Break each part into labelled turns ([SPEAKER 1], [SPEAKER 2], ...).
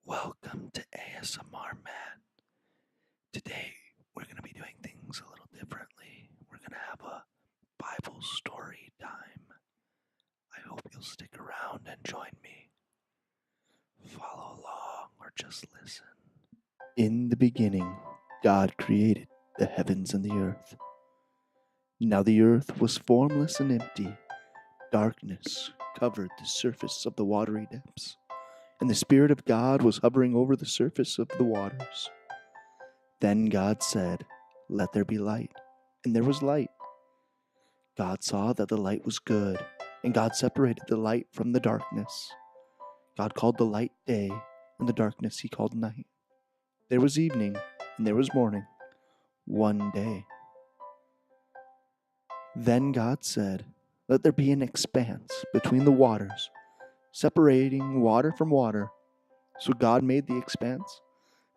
[SPEAKER 1] Welcome to ASMR Man. Today we're going to be doing things a little differently. We're going to have a Bible story time. I hope you'll stick around and join me. Follow along or just listen. In the beginning, God created the heavens and the earth. Now the earth was formless and empty. Darkness covered the surface of the watery depths, and the Spirit of God was hovering over the surface of the waters. Then God said, "Let there be light," and there was light. God saw that the light was good, and God separated the light from the darkness. God called the light day, and the darkness he called night. There was evening, and there was morning, one day. Then God said, "Let there be an expanse between the waters, separating water from water." So God made the expanse,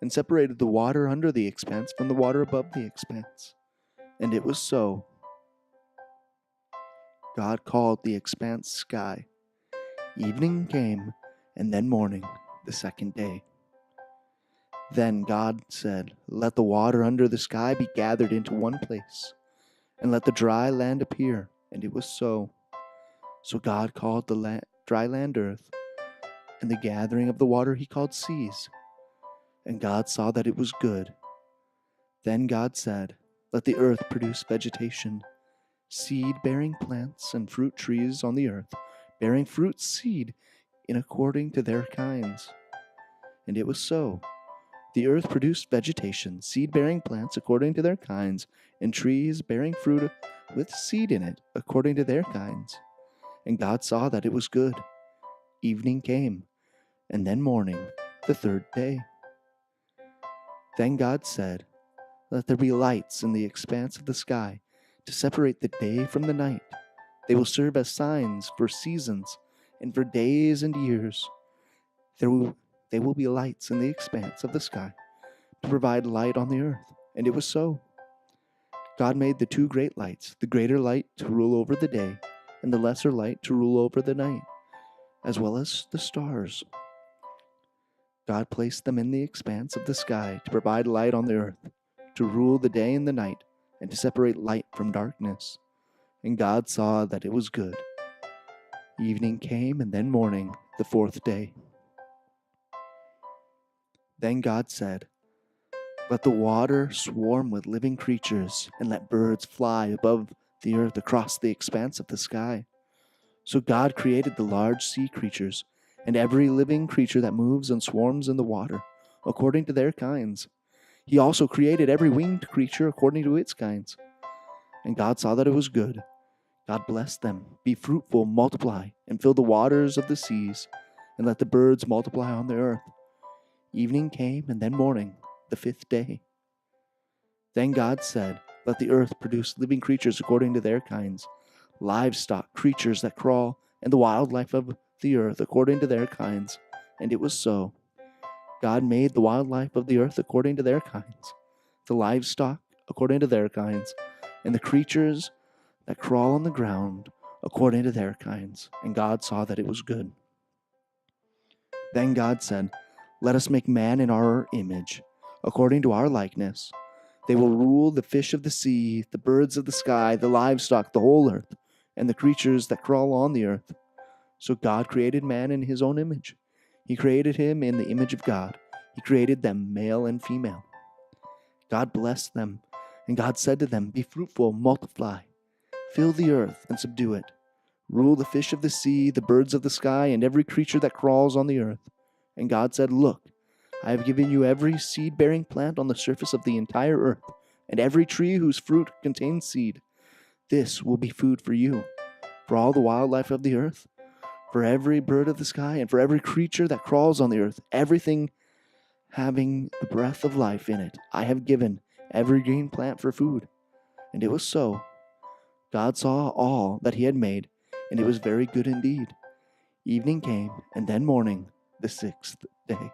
[SPEAKER 1] and separated the water under the expanse from the water above the expanse. And it was so. God called the expanse sky. Evening came, and then morning, the second day. Then God said, "Let the water under the sky be gathered into one place, and let the dry land appear." And it was so. So God called the dry land earth, and the gathering of the water he called seas. And God saw that it was good. Then God said, "Let the earth produce vegetation, seed-bearing plants and fruit trees on the earth, bearing fruit seed in according to their kinds." And it was so. The earth produced vegetation, seed-bearing plants according to their kinds, and trees bearing fruit with seed in it according to their kinds. And God saw that it was good. Evening came, and then morning, the third day. Then God said, "Let there be lights in the expanse of the sky to separate the day from the night. They will serve as signs for seasons and for days and years. They will be lights in the expanse of the sky to provide light on the earth." And it was so. God made the two great lights, the greater light to rule over the day, and the lesser light to rule over the night, as well as the stars. God placed them in the expanse of the sky to provide light on the earth, to rule the day and the night, and to separate light from darkness. And God saw that it was good. Evening came, and then morning, the fourth day. Then God said, "Let the water swarm with living creatures, and let birds fly above the earth across the expanse of the sky." So God created the large sea creatures, and every living creature that moves and swarms in the water, according to their kinds. He also created every winged creature according to its kinds. And God saw that it was good. God blessed them. "Be fruitful, multiply, and fill the waters of the seas, and let the birds multiply on the earth." Evening came, and then morning, the fifth day. Then God said, "Let the earth produce living creatures according to their kinds, livestock, creatures that crawl, and the wildlife of the earth according to their kinds." And it was so. God made the wildlife of the earth according to their kinds, the livestock according to their kinds, and the creatures that crawl on the ground according to their kinds. And God saw that it was good. Then God said, "Let us make man in our image, according to our likeness. They will rule the fish of the sea, the birds of the sky, the livestock, the whole earth, and the creatures that crawl on the earth." So God created man in his own image. He created him in the image of God. He created them male and female. God blessed them, and God said to them, "Be fruitful, multiply, fill the earth and subdue it. Rule the fish of the sea, the birds of the sky, and every creature that crawls on the earth." And God said, "Look, I have given you every seed-bearing plant on the surface of the entire earth, and every tree whose fruit contains seed. This will be food for you, for all the wildlife of the earth, for every bird of the sky, and for every creature that crawls on the earth, everything having the breath of life in it. I have given every green plant for food." And it was so. God saw all that he had made, and it was very good indeed. Evening came, and then morning, the sixth day.